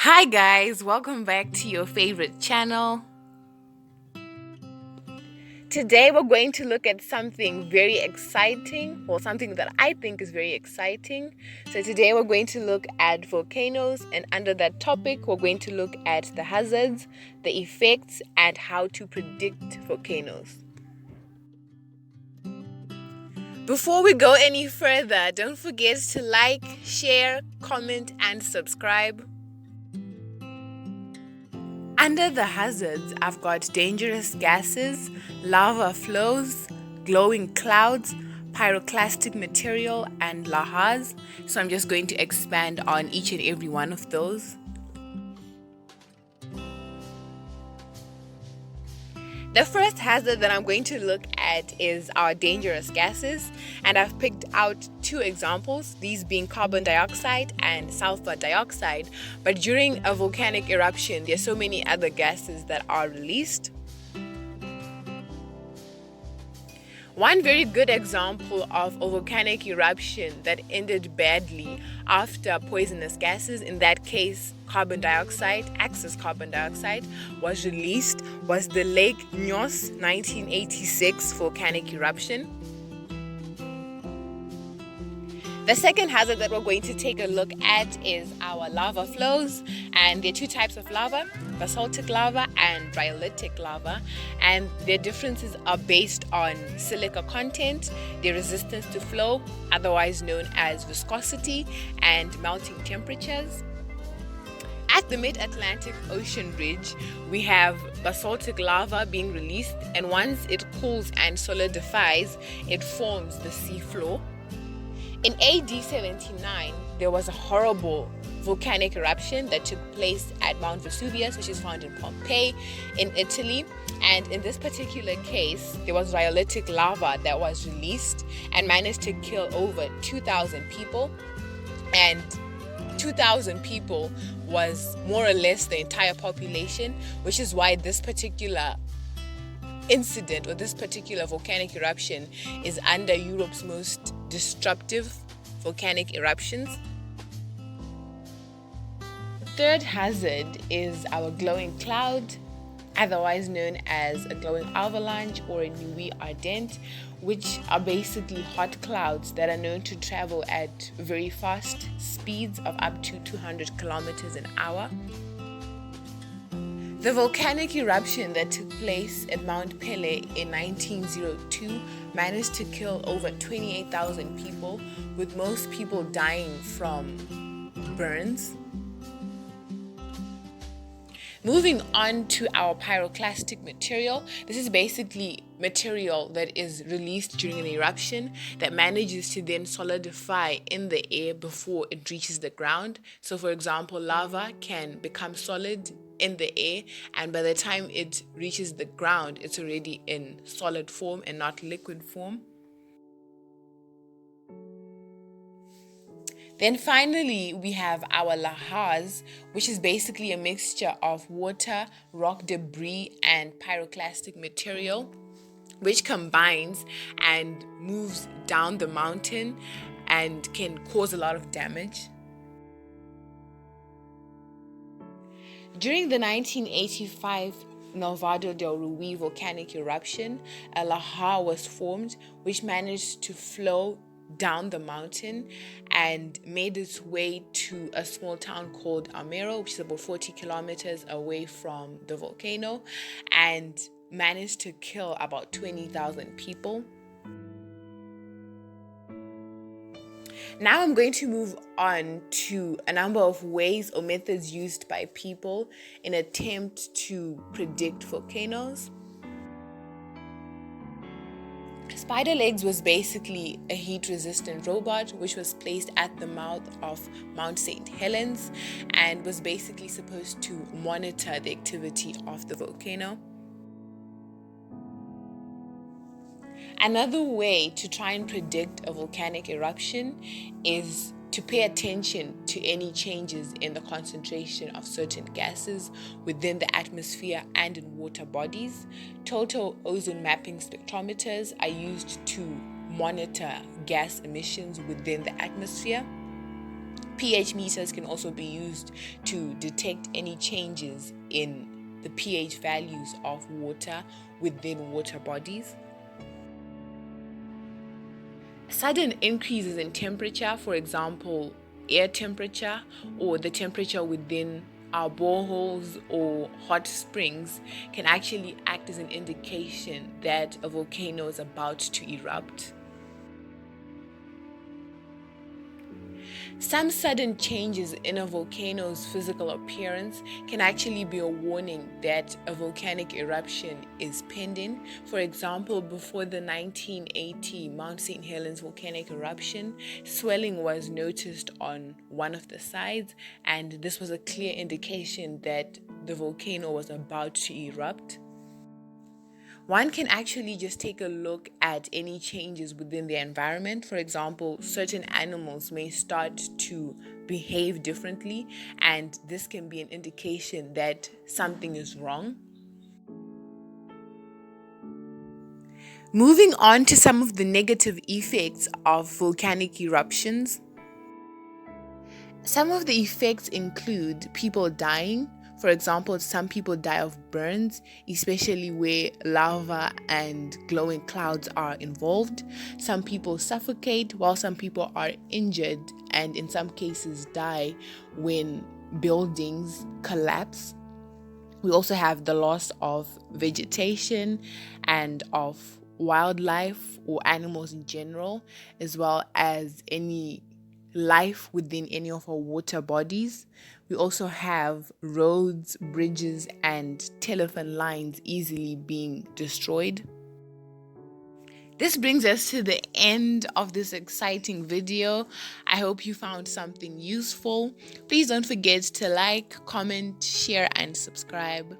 Hi guys, welcome back to your favorite channel. Today we're going to look at something very exciting, or something that I think is very exciting. So today we're going to look at volcanoes, and under that topic we're going to look at the hazards, the effects, and how to predict volcanoes. Before we go any further, don't forget to like, share, comment, and subscribe. Under the hazards, I've got dangerous gases, lava flows, glowing clouds, pyroclastic material, and lahars. So I'm just going to expand on each and every one of those. The first hazard that I'm going to look at is our dangerous gases, and I've picked out two examples, these being carbon dioxide and sulfur dioxide. But during a volcanic eruption, there's so many other gases that are released. One very good example of a volcanic eruption that ended badly after poisonous gases, in that case carbon dioxide, excess carbon dioxide, was released, was the Lake Nyos 1986 volcanic eruption. The second hazard that we're going to take a look at is our lava flows, and there are two types of lava, basaltic lava and rhyolitic lava, and their differences are based on silica content, their resistance to flow, otherwise known as viscosity, and melting temperatures. At the Mid-Atlantic Ocean ridge, we have basaltic lava being released, and once it cools and solidifies, it forms the seafloor. In AD 79, there was a horrible volcanic eruption that took place at Mount Vesuvius, which is found in Pompeii in Italy. And in this particular case, there was rhyolitic lava that was released and managed to kill over 2,000 people. And 2,000 people was more or less the entire population, which is why this particular incident, or this particular volcanic eruption, is under Europe's most destructive volcanic eruptions. The third hazard is our glowing cloud, otherwise known as a glowing avalanche or a nuit ardente, which are basically hot clouds that are known to travel at very fast speeds of up to 200 kilometers an hour. The volcanic eruption that took place at Mount Pelée in 1902 managed to kill over 28,000 people, with most people dying from burns. Moving on to our pyroclastic material, this is basically material that is released during an eruption that manages to then solidify in the air before it reaches the ground. So for example, lava can become solid in the air, and by the time it reaches the ground, it's already in solid form and not liquid form. Then finally, we have our lahars, which is basically a mixture of water, rock debris, and pyroclastic material, which combines and moves down the mountain and can cause a lot of damage. During the 1985 Nevado del Ruiz volcanic eruption, a lahar was formed which managed to flow down the mountain and made its way to a small town called Armero, which is about 40 kilometers away from the volcano, and managed to kill about 20,000 people. Now I'm going to move on to a number of ways or methods used by people in attempt to predict volcanoes. Spider Legs was basically a heat-resistant robot which was placed at the mouth of Mount St. Helens and was basically supposed to monitor the activity of the volcano. Another way to try and predict a volcanic eruption is to pay attention to any changes in the concentration of certain gases within the atmosphere and in water bodies. Total ozone mapping spectrometers are used to monitor gas emissions within the atmosphere. pH meters can also be used to detect any changes in the pH values of water within water bodies. Sudden increases in temperature, for example, air temperature or the temperature within our boreholes or hot springs, can actually act as an indication that a volcano is about to erupt. Some sudden changes in a volcano's physical appearance can actually be a warning that a volcanic eruption is pending. For example, before the 1980 Mount St. Helens volcanic eruption, swelling was noticed on one of the sides, and this was a clear indication that the volcano was about to erupt. One can actually just take a look at any changes within the environment. For example, certain animals may start to behave differently, and this can be an indication that something is wrong. Moving on to some of the negative effects of volcanic eruptions. Some of the effects include people dying. For example, some people die of burns, especially where lava and glowing clouds are involved. Some people suffocate, while some people are injured and in some cases die when buildings collapse. We also have the loss of vegetation and of wildlife or animals in general, as well as any life within any of our water bodies. We also have roads, bridges, and telephone lines easily being destroyed. This brings us to the end of this exciting video. I hope you found something useful. Please don't forget to like, comment, share, and subscribe.